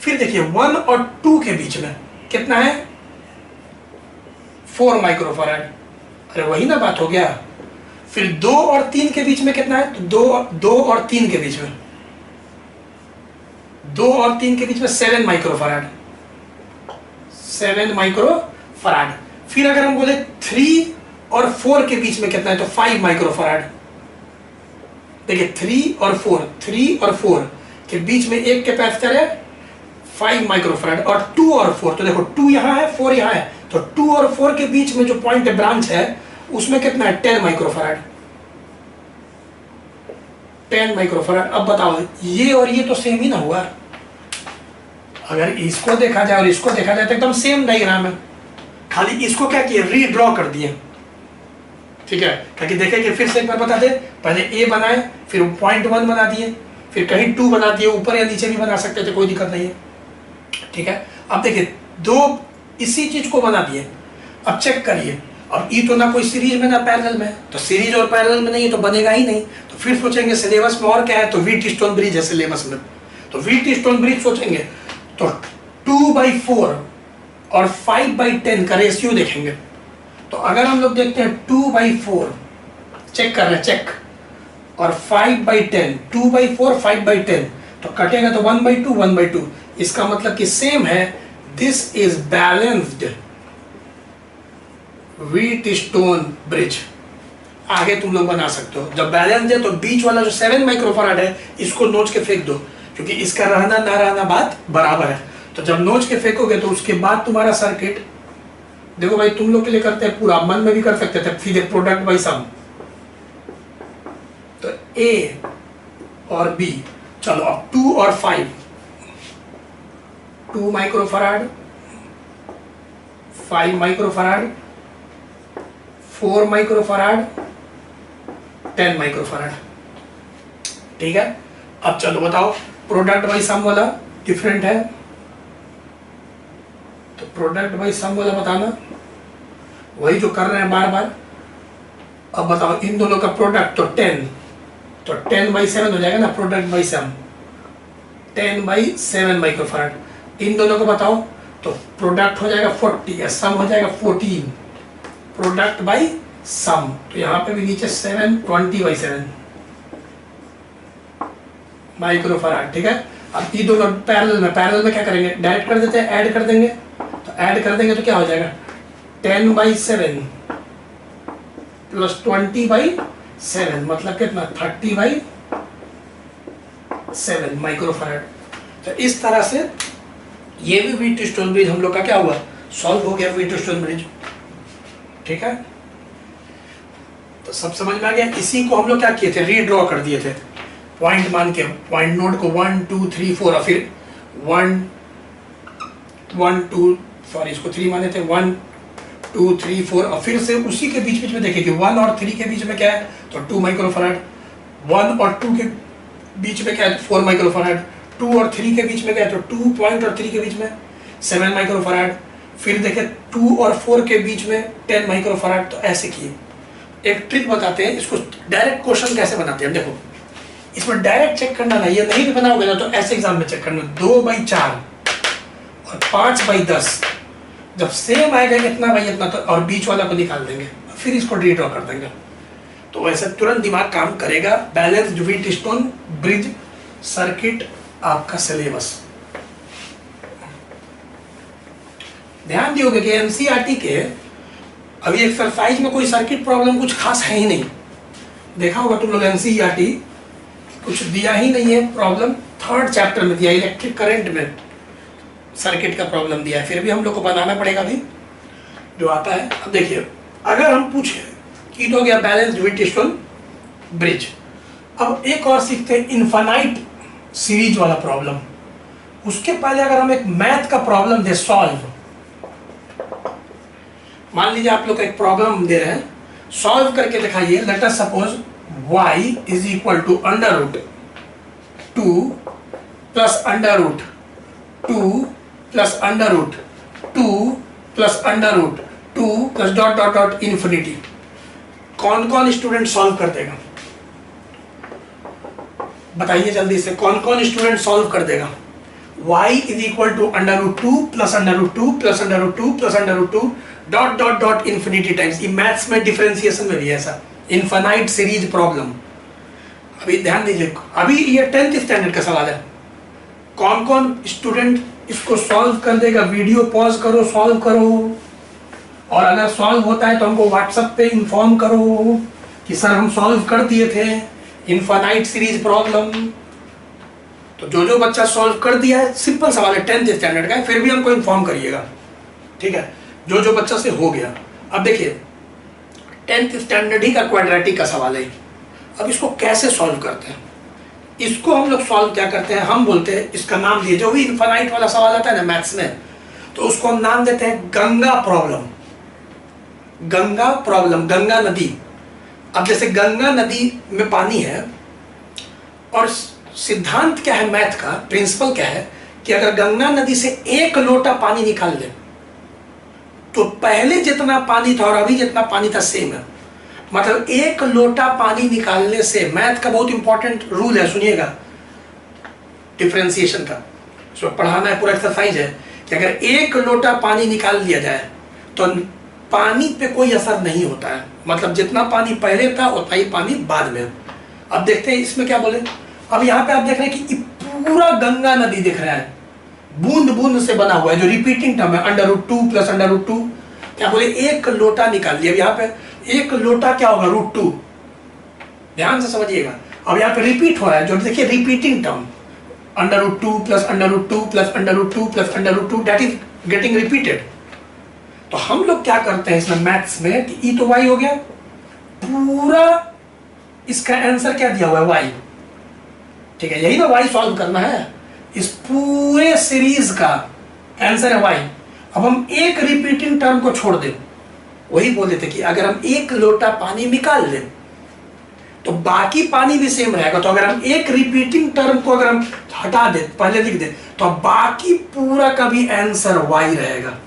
फिर देखिए 1 और 2 के बीच में कितना है? 4 माइक्रोफराड। अरे वही ना बात हो गया। फिर 2 और 3 के बीच में कितना है? तो 2 और 3 के बीच में, 2 और 3 के बीच में 7 माइक्रोफराड, 7 माइक्रोफराड। फिर अगर हम बोले 3 और 4 के बीच में कितना है? तो 5 माइक्रोफराड। देखिए 3 और 4 के बीच में एक कैपेसिटर है 5 माइक्रोफराड, और 2 और 4, तो देखो 2 यहाँ है 4 यहाँ है, तो 2 और 4 के बीच में जो पॉइंट ब्रांच है उसमें कितना है? 10 माइक्रोफराड, 10 माइक्रोफराड। अब बताओ ये और ये तो सेम ही ना हुआ। अगर इसको देखा जाए और इसको देखा जाए तो एकदम सेम डायग्राम है, खाली इसको क्या किए? रीड्रॉ कर दिए, ठीक है, ताकि देखें कि फिर से एक बार बता दे, पहले ए बनाए, फिर पॉइंट 1 बना दिए, फिर कहीं 2 बना दिए, ऊपर या नीचे भी बना सकते थे, कोई दिक्कत नहीं है, ठीक है। अब देखिए 2 इसी चीज को बना दिए। अब चेक करिए, अब ई तो ना कोई सीरीज में ना पैरेलल में, तो सीरीज और पैरेलल में नहीं है तो बनेगा ही नहीं। तो फिर सोचेंगे सिलेबस में और क्या है? तो व्हीटस्टोन ब्रिज है सिलेबस में, तो व्हीटस्टोन ब्रिज सोचेंगे तो 2/4 और 5/10 का रेशियो देखेंगे। तो अगर हम लोग देखते हैं 2/4, चेक कर रहे हैं, चेक, और 5/10, 2/4 5/10, तो कटेगा तो 1/2 1/2। इसका मतलब कि सेम है, this is balanced Wheatstone bridge. आगे तुम लोग बना सकते हो, जब बैलेंस है तो बीच वाला जो 7 माइक्रोफराड है इसको नोच के फेंक दो, क्योंकि इसका रहना ना रहना बात बराबर है। तो जब नोच के फेंकोगे तो उसके बाद तुम्हारा सर्किट, देखो भाई तुम लोग के लिए करते हैं पूरा, मन में भी कर सकते थे सीधे प्रोडक्ट बाई सम। तो ए और बी, चलो अब 2 और 5, 2 माइक्रोफराड, 5 माइक्रोफराड, 4 माइक्रोफराड, 10 माइक्रोफराड, ठीक है। अब चलो बताओ प्रोडक्ट बाई सम वाला डिफरेंट है, तो प्रोडक्ट बाई सम वाला बताना, वही जो कर रहे हैं बार बार। अब बताओ इन दोनों का प्रोडक्ट, तो 10, तो 10/7 हो जाएगा ना प्रोडक्ट बाई सम, 10/7 माइक्रोफराड। इन दोनों को बताओ तो प्रोडक्ट हो जाएगा 40 या सम हो जाएगा 14, प्रोडक्ट बाई सम। तो यहाँ पे भी नीचे 7 20/7 माइक्रोफराड। ठीक है, अब ये दोनों पैरेलल में क्या करेंगे, डायरेक्ट कर देते हैं, ऐड कर देंगे। तो ऐड कर देंगे तो क्या हो जाएगा 10/7 प्लस 20/7 मतलब कितना 30/7 माइक्रोफराड। तो इस तरह से ये भी व्हीटस्टोन ब्रिज हम लोग का क्या हुआ, सॉल्व हो गया व्हीटस्टोन ब्रिज। ठीक है, तो सब समझ में आ गया। इसी को हम लोग क्या किए थे, रीड्रॉ कर दिए थे पॉइंट मान के, पॉइंट नोड को 1 2 3 4 और फिर 1 1 2 सॉरी इसको 3 माने थे, 1 2 3 4 और फिर से उसी के बीच में देखिए कि 1 और 3 के बीच में क्या है तो 2 माइक्रोफराड, 1 और 2 के बीच में क्या है 4 माइक्रोफराड, 2 और 3 के बीच में क्या है तो 2 पॉइंट और 3 के बीच में 7 माइक्रोफराड, फिर देखिए 2 और 4 के बीच में 10 माइक्रोफराड। तो ऐसे किए। एक ट्रिक बताते हैं, इसको डायरेक्ट क्वेश्चन कैसे बनाते हैं। देखो इसमें डायरेक्ट चेक करना नहीं, ये नहीं भी बनाओगे ना तो ऐसे एग्जाम में चेक करना, 2/4 और 5/10 जब सेम आएगा इतना बाई इतना तो और बीच वाला को निकाल देंगे, फिर इसको रीड्रॉ कर देंगे। तो वैसे तुरंत दिमाग काम करेगा। बैलेंस्ड व्हीटस्टोन ब्रिज सर्किट आपका सिलेबस। ध्यान दियोगे कि एनसीईआरटी के अभी एक्सरसाइज में कोई सर्किट प्रॉब्लम कुछ खास है ही नहीं। देखा होगा तुम लोग एनसीईआरटी कुछ दिया ही नहीं है प्रॉब्लम, 3rd चैप्टर में दिया, इलेक्ट्रिक करंट में सर्किट का प्रॉब्लम दिया है, फिर भी हम लोग को बनाना पड़ेगा अभी जो आता है। अब देखिए अगर हम पूछे कि तो हो गया बैलेंस्ड व्हीटस्टोन ब्रिज, अब एक और सीखते हैं इनफाइनाइट सीरीज वाला प्रॉब्लम। उसके पहले अगर हम एक मैथ का प्रॉब्लम दे सॉल्व, मान लीजिए आप लोग एक प्रॉब्लम दे रहे हैं, सॉल्व करके दिखाइए। Let us suppose y is equal to √2 plus √2 plus √2 plus √2 plus dot dot dot infinity. कौन कौन स्टूडेंट सॉल्व कर देगा बताइए जल्दी से, कौन कौन स्टूडेंट सॉल्व कर देगा। y is equal to √2 plus √2 plus √2 plus √2 dot dot dot infinity times. ये मैथ्स में डिफरेंशिएशन में भी है ऐसा, इनफाइनाइट सीरीज प्रॉब्लम। अभी ध्यान दीजिए, अभी ये 10th स्टैंडर्ड का सवाल है। कौन कौन स्टूडेंट इसको सॉल्व कर देगा, वीडियो पॉज करो सॉल्व करो, और अगर सॉल्व होता है तो हमको व्हाट्सएप पे इन्फॉर्म करो कि सर हम सॉल्व कर दिए थे इनफाइनाइट सीरीज प्रॉब्लम। तो जो बच्चा सॉल्व कर दिया है, सिंपल सवाल है 10th स्टैंडर्ड का है, फिर भी हमको इन्फॉर्म करिएगा। ठीक है, जो बच्चा से हो गया। अब देखिए 10th स्टैंडर्ड ही का क्वाड्रेटिक का सवाल है। अब इसको कैसे सॉल्व करते हैं, इसको हम लोग सॉल्व क्या करते हैं, हम बोलते हैं इसका नाम दिए, जो भी इनफाइनाइट वाला सवाल आता है ना मैथ्स में, तो उसको हम नाम देते हैं गंगा प्रॉब्लम। गंगा प्रॉब्लम, गंगा नदी। अब जैसे गंगा नदी में पानी है और सिद्धांत क्या है मैथ का, प्रिंसिपल क्या है कि अगर गंगा नदी से 1 लोटा पानी निकाल ले तो पहले जितना पानी था और अभी जितना पानी था सेम है। मतलब 1 लोटा पानी निकालने से, मैथ का बहुत इंपॉर्टेंट रूल है सुनिएगा डिफरेंशिएशन का, इसमें पढ़ाना है, पूरा एक्सरसाइज है कि अगर 1 लोटा पानी निकाल लिया जाए तो पानी पे कोई असर नहीं होता है। मतलब जितना पानी पहले था उतना ही पानी बाद में। अब देखते हैं इसमें क्या बोले। अब यहाँ पे आप देख रहे हैं कि पूरा गंगा नदी दिख रहा है, बूंद बूंद से बना हुआ है, जो रिपीटिंग टर्म है √2 प्लस √2। क्या बोले 1 लोटा निकाल लिया। अब यहाँ पे 1 लोटा क्या होगा √2, ध्यान से समझिएगा। अब यहाँ पे रिपीट हो रहा है, जो देखिए repeating term √2 plus √2 plus √2 plus √2 that is getting repeated. तो हम लोग क्या करते हैं इसमें मैथ्स में कि ई तो y हो गया, पूरा इसका आंसर क्या दिया हुआ है y। ठीक है, यही ना y सॉल्व करना है, इस पूरे सीरीज का आंसर है y। अब हम एक रिपीटिंग टर्म को छोड़ दें, वही बोले थे कि अगर हम 1 लोटा पानी निकाल लें तो बाकी पानी भी सेम रहेगा। तो अगर हम एक रिपीटिंग टर्म को अगर हम हटा दें, पहले लिख दें, तो बाकी पूरा का भी आंसर y रहेगा।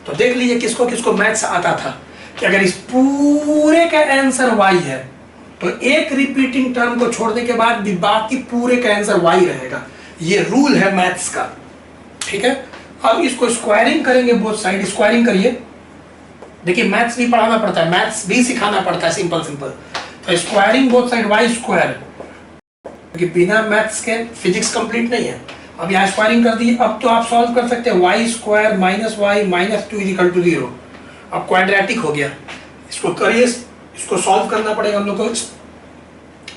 तो देख लीजिए किसको किसको मैथ्स आता था कि अगर इस पूरे का आंसर y है तो एक रिपीटिंग टर्म को छोड़ने के बाद भी बाकी पूरे का आंसर y रहेगा। ये रूल है मैथ्स का, ठीक है। अब इसको स्क्वायरिंग करेंगे, बोथ साइड स्क्वायरिंग करिए। देखिए मैथ्स भी पढ़ाना पड़ता है, मैथ्स भी सिखाना पड़ता है, सिंपल सिंपल। तो squaring both side y square, क्योंकि बिना मैथ्स के फिजिक्स कंप्लीट नहीं है। अब यहाँ स्क्वायरिंग कर दी। अब तो आप सॉल्व कर सकते हैं y square minus y minus 2 equal to 0। अब क्वाड्रेटिक हो गया। इसको करिए, इसको सॉल्व करना पड़ेगा हम लोग को।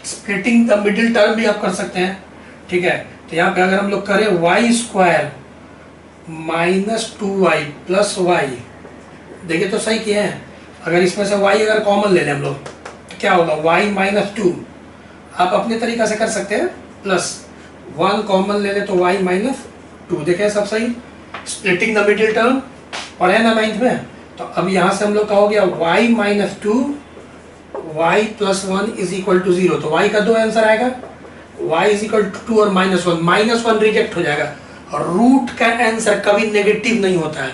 स्प्लिटिंग द मिडिल टर्म भी आप कर सकते हैं, ठीक है। तो यहाँ पे अगर हम लोग करें y square minus 2y plus y, देखिए तो सही किए हैं। अगर इसमें से y अगर कॉमन ले लें हम लोग तो क्या होगा, y माइनस 2। आप अपने तरीका से कर सकते हैं, प्लस 1 कॉमन ले लें तो y माइनस 2। देखें सब सही। स्प्लिटिंग द मिडिल टर्म पढ़े ना 9th में। तो अब यहाँ से हम लोग का हो गया y minus 2 y plus 1 is equal to 0। तो y का 2 आंसर आएगा, y इज इक्वल टू 2 और माइनस 1। माइनस 1 रिजेक्ट हो जाएगा। और रूट का आंसर कभी नेगेटिव नहीं होता है,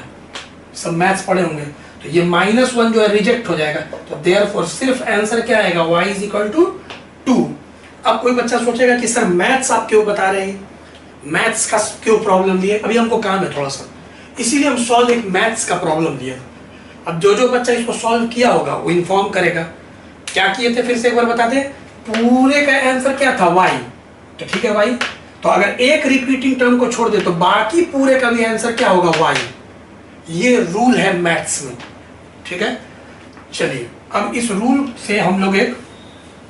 सब मैथ्स पढ़े होंगे। तो ये माइनस 1 जो है रिजेक्ट हो जाएगा। तो देयरफॉर सिर्फ आंसर क्या आएगा, y इज इक्वल टू 2। अब कोई बच्चा सोचेगा कि सर मैथ्स आप क्यों बता रहे हैं, मैथ्स का क्यों प्रॉब्लम दिए। अभी हमको काम है थोड़ा सा, इसीलिए हम सॉल्व एक मैथ्स का प्रॉब्लम दिया। अब जो बच्चा इसको सॉल्व किया होगा वो इन्फॉर्म करेगा क्या किए थे, फिर से एक बार बता दे। पूरे का आंसर क्या था, y। तो ठीक है y। तो अगर एक रिपीटिंग टर्म को छोड़ दे तो बाकी पूरे का भी आंसर क्या होगा, y। ये रूल है मैथ्स में, ठीक है। चलिए अब इस रूल से हम लोग एक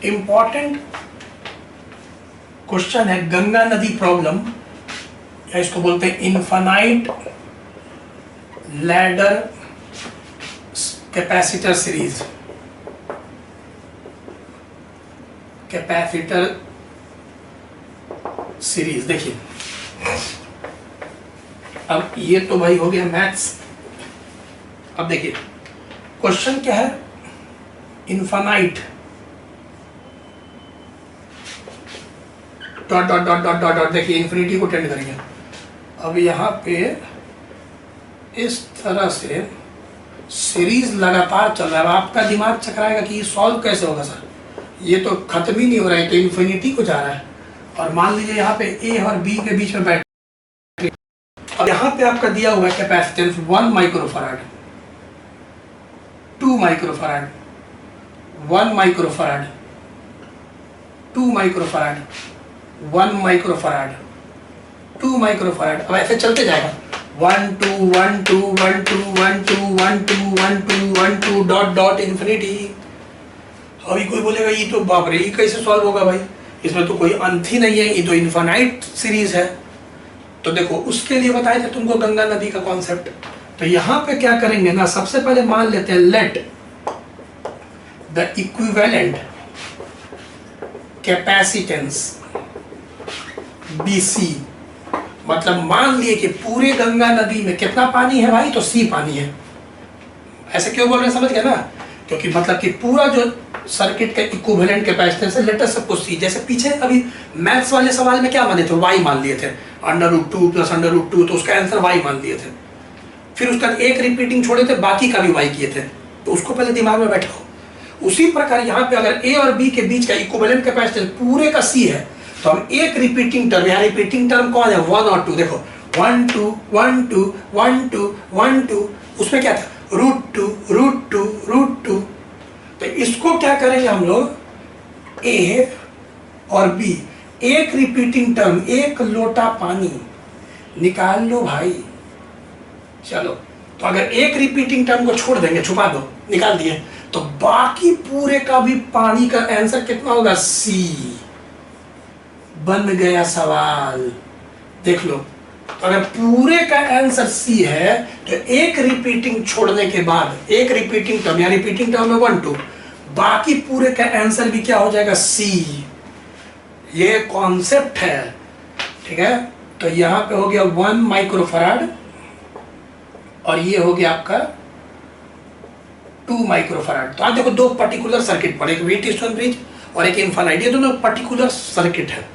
इंपॉर्टेंट क्वेश्चन है, गंगा नदी प्रॉब्लम, या इसको बोलते हैं infinite ladder capacitor series. Capacitor series देखिए। अब ये तो भाई हो गया मैथ्स। अब देखिए क्वेश्चन क्या है, infinite dot dot dot dot dot dot, देखिए इन्फिनिटी को टेंड करेंगे। अब यहाँ पे इस तरह से सीरीज लगातार चल रहा है। अब आपका दिमाग चकराएगा कि ये सॉल्व कैसे होगा सर, ये तो खत्म ही नहीं हो रहा है, तो इन्फिनिटी को जा रहा है। और मान लीजिए यहाँ पे ए और बी के बीच में बैटरी, और यहाँ पे आपका दिया हुआ है capacitance 1 microfarad, 2 microfarad, 1 microfarad, 2 microfarad, 1 microfarad, 2 microfarad. अब ऐसे चलते जाएगा 1 2 1 2 1 2 1 2 1 2 1 2 1 2 डॉट डॉट इन्फिनिटी। अभी कोई बोलेगा ये तो बाप रे, ये कैसे सॉल्व होगा भाई, इसमें तो कोई अंत ही नहीं है, ये तो इन्फिनाइट सीरीज है। तो देखो उसके लिए बताया था तुमको गंगा नदी का कॉन्सेप्ट। तो यहाँ पे क्या करेंगे ना, सबसे पहले मान लेते हैं let the equivalent capacitance BC। मतलब मान लिए कि पूरे गंगा नदी में कितना पानी है भाई, तो C पानी है। ऐसे क्यों बोल रहे हैं समझ गए ना, क्योंकि मतलब कि पूरा जो सर्किट का इक्विवेलेंट कैपेसिटेंस है, लेट अस सपोज C। जैसे पीछे अभी मैथ्स वाले सवाल में क्या माने थे, y मान लिए थे, √2 प्लस √2, तो उसका आंसर y मान लिए थे। फिर उसका एक रिपीटिंग छोड़े थे, बाकी का भी y किए थे, तो उसको पहले दिमाग में बैठाओ। उसी प्रकार यहाँ पे अगर A और B के बीच का इक्विवेलेंट कैपेसिटेंस पूरे का C है, तो हम एक रिपीटिंग टर्म, यहाँ रिपीटिंग टर्म कौन है, 1 और 2। देखो 1 2 1 2 1 2 1 2, उसमें क्या था, √2 √2 √2। तो इसको क्या करेंगे हम लोग, A और B, एक रिपीटिंग टर्म, एक लोटा पानी निकाल लो भाई। चलो तो अगर एक रिपीटिंग टर्म को छोड़ देंगे, छुपा दो, निकाल दिए, तो बाकी पूरे का भी पानी का आंसर कितना होगा, C। बन गया सवाल, देख लो। तो अगर पूरे का आंसर C है, तो एक रिपीटिंग छोड़ने के बाद, एक रिपीटिंग टर्म, या रिपीटिंग टर्म में 1 2, बाकी पूरे का आंसर भी क्या हो जाएगा, C। ये कॉन्सेप्ट है, ठीक है। तो यहाँ पे हो गया 1 माइक्रोफैराड, और ये हो गया आपका 2 माइक्रोफैराड। तो आप देखो दो पर्टिकुलर सर्किट पर, एक व्हीटस्टोन ब्रिज और एक इनफाइनाइट, ये दोनों पर्टिकुलर सर्किट है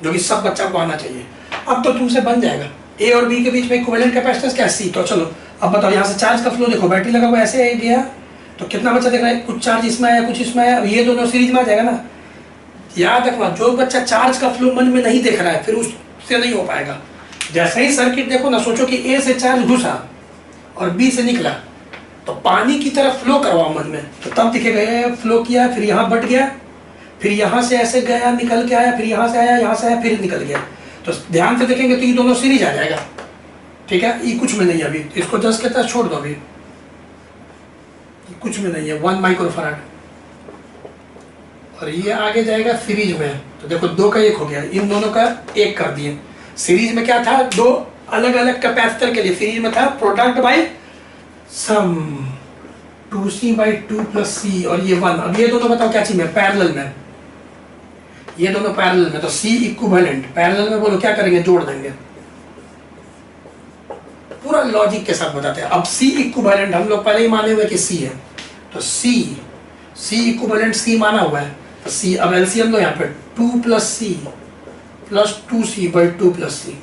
जो कि सब बच्चा को आना चाहिए। अब तो तुमसे बन जाएगा ए और बी के बीच में इक्विवेलेंट कैपेसिटेंस क्या है, C। तो चलो अब बताओ, यहाँ से चार्ज का फ्लो देखो, बैटरी लगा हुआ ऐसे गया, तो कितना बच्चा देख रहा है, कुछ चार्ज इसमें आया कुछ इसमें आया, अब ये दोनों सीरीज में आ जाएगा ना। याद रखना, जो बच्चा चार्ज का फ्लो मन में नहीं देख रहा है, फिर उस से नहीं हो पाएगा। जैसे ही सर्किट देखो ना, सोचो कि ए से चार्ज घुसा और बी से निकला, तो पानी की तरफ फ्लो करवाओ मन में, तो तब दिखेगा ये फ्लो किया, फिर यहाँ बट गया, फिर यहाँ से ऐसे गया निकल के आया, फिर यहाँ से आया, यहाँ से आया, फिर निकल गया। तो ध्यान से देखेंगे तो ये दोनों सीरीज आ जाएगा। ठीक है, ये कुछ में नहीं है अभी, इसको जस्ट कहता है छोड़ दो, अभी कुछ में नहीं है, 1 माइक्रोफराड। और ये आगे जाएगा सीरीज में, तो देखो 2 का 1 हो गया, इन दोनों का 1 कर दिए। सीरीज में क्या था, 2 अलग अलग कैपेसिटर के लिए सीरीज में था प्रोडक्ट बाय सम 2C/2 + C, और ये 1। अब ये दोनों बताओ क्या चीज में, पैरेलल में, ये दोनों पैरेलल में, तो C इक्विवेलेंट पैरेलल में, बोलो क्या करेंगे, जोड़ देंगे। पूरा लॉजिक के साथ बताते हैं। अब C इक्विवेलेंट हम लोग पहले ही माने हुए कि C है, तो C इक्विवेलेंट C माना हुआ है, तो C अब एलसीएम लो यहाँ पे, 2 + C + 2C/2 + C।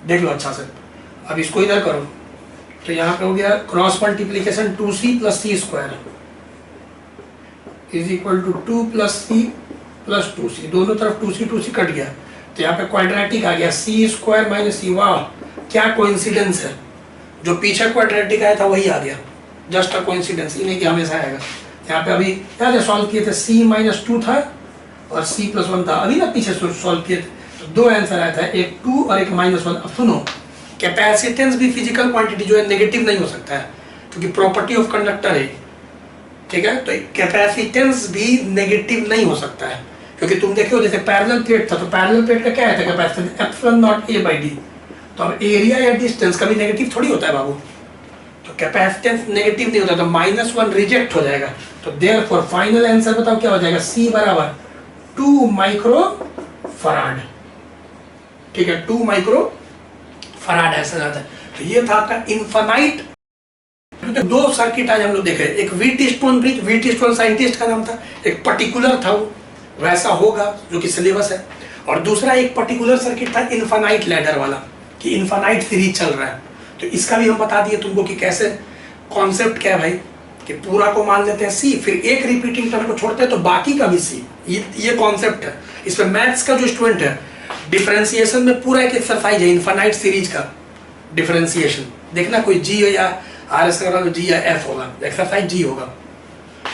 देख लो अच्छा से, अब इसको इधर करो, तो यहाँ पे हो गया cross multiplication 2C + C² = 2 + C + 2C, दोनों तरफ 2C कट गया, तो यहाँ पे क्वाड्रेटिक आ गया, C² - C। वाह क्या कोइंसिडेंस है, जो पीछे क्वाड्रेटिक आया था वही आ गया, जस्ट अ कोइंसिडेंस, ये नहीं कि हमेशा आएगा। यहाँ पे अभी याद है सॉल्व किए थे, C - 2 था और C + 1 था, अभी ना पीछे सॉल्व किए थे, तो 2 आंसर आया था, एक 2 और एक -1। अब सुनो, कैपेसिटेंस भी फिजिकल क्वांटिटी जो है नेगेटिव नहीं हो सकता है, क्योंकि प्रॉपर्टी ऑफ कंडक्टर है। ठीक है, तो कैपेसिटेंस भी नेगेटिव नहीं हो सकता है, क्योंकि तुम देखो जैसे पैरेलल प्लेट था, तो पैरेलल प्लेट का क्या है था कैपेसिटेंस, ε0A/d। तो अब एरिया या डिस्टेंस कभी नेगेटिव थोड़ी होता है बाबू, तो कैपेसिटेंस नेगेटिव नहीं होता, तो -1 रिजेक्ट हो जाएगा। तो देयरफॉर फाइनल आंसर बताओ क्या हो जाएगा, C = 2 माइक्रोफराड। ठीक है, 2 माइक्रोफराड ऐसा आता है। तो ये था आपका इनफाइनाइट। 2 सर्किट आज हम लोग देखे, एक व्हीटस्टोन ब्रिज, व्हीटस्टोन साइंटिस्ट का नाम था, एक पर्टिकुलर था वो वैसा होगा जो कि सिलेबस है, और दूसरा एक पर्टिकुलर सर्किट था इनफाइनाइट लैडर वाला, कि इनफाइनाइट सीरीज चल रहा है। तो इसका भी हम बता दिए तुमको कि कैसे, कॉन्सेप्ट क्या है भाई, कि पूरा को मान लेते हैं C, फिर एक रिपीटिंग टर्म को छोड़ते हैं तो बाकी का भी C, ये कॉन्सेप्ट है। इसमें मैथ्स का जो स्टूडेंट है, डिफरेंशिएशन में पूरा एक एक्सरसाइज है इनफाइनाइट सीरीज का डिफरेंशिएशन, देखना कोई G या RS का G या F होगा, एक्सरसाइज G होगा,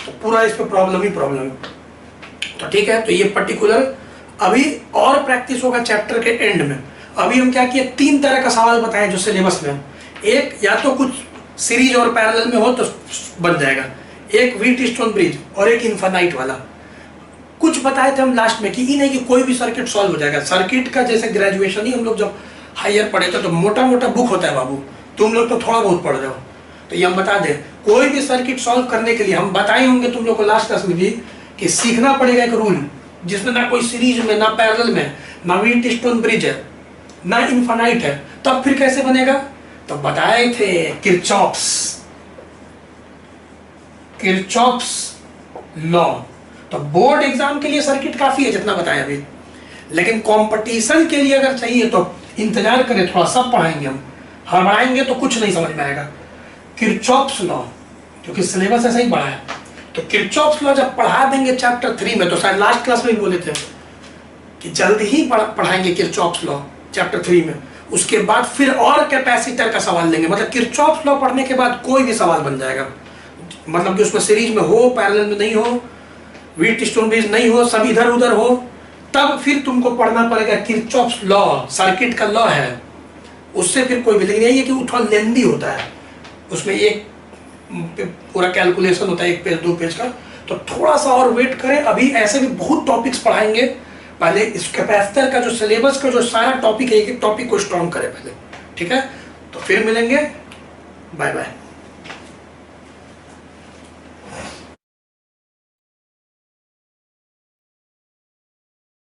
तो पूरा इस पर प्रॉब्लम ही प्रॉब्लम है। तो ठीक है, तो ये पर्टिकुलर अभी और प्रैक्टिस होगा चैप्टर के एंड में। अभी हम क्या किए, 3 तरह का सवाल बताए जो सिलेबस में, एक या तो कुछ सीरीज और पैरेलल में हो तो बन जाएगा, एक व्हीटस्टोन ब्रिज और एक इनफाइनाइट वाला। कुछ बताए थे हम लास्ट में कि ये नहीं कि कोई भी सर्किट सॉल्व हो जाएगा। सर्किट का जैसे ग्रेजुएशन ही हम लोग जब हायर पढ़े थे तो मोटा मोटा बुक होता है बाबू, तुम लोग तो थोड़ा बहुत पढ़ रहे हो, तो ये हम बता दें, कोई भी सर्किट सॉल्व करने के लिए हम बताए होंगे तुम लोग को लास्ट क्लास में भी, कि सीखना पड़ेगा एक रूल, जिसमें ना कोई सीरीज में, ना पैरेलल में, ना व्हीटस्टोन ब्रिज है, ना इनफाइनाइट है, तब फिर कैसे बनेगा। तो बताए थे किरचॉफ्स लॉ। तो बोर्ड एग्जाम के लिए सर्किट काफी है जितना बताया अभी, लेकिन कंपटीशन के लिए अगर चाहिए तो इंतजार करें थोड़ा, सब पढ़ाएंगे हम, हड़बड़ाएंगे तो कुछ नहीं समझ में आएगा। किरचॉफ्स लॉ, क्योंकि सिलेबस ऐसा ही बड़ा है, तो किरचॉफ्स लॉ जब पढ़ा देंगे चैप्टर 3 में, तो शायद लास्ट क्लास में भी बोले थे कि जल्दी ही पढ़ाएंगे किरचॉफ्स लॉ चैप्टर 3 में, उसके बाद फिर और कैपेसिटर का सवाल लेंगे, मतलब किरचॉफ्स लॉ पढ़ने के बाद कोई भी सवाल बन जाएगा, मतलब कि उसमें सीरीज में हो, पैरेलल में नहीं हो, व्हीटस्टोन ब्रिज नहीं हो, सब इधर उधर हो, तब फिर तुमको पढ़ना पड़ेगा किरचॉफ्स लॉ, सर्किट का लॉ है, उससे फिर कोई भी। लेकिन यही है कि वो थोड़ा लेंदी होता है, उसमें एक पूरा कैलकुलेशन होता है, 1 पेज 2 पेज का, तो थोड़ा सा और वेट करें। अभी ऐसे भी बहुत टॉपिक्स पढ़ाएंगे, पहले इस कैपेसिटर का जो सिलेबस का जो सारा टॉपिक है, एक एक टॉपिक को स्ट्रॉन्ग करें पहले, ठीक है। तो फिर मिलेंगे, बाय बाय।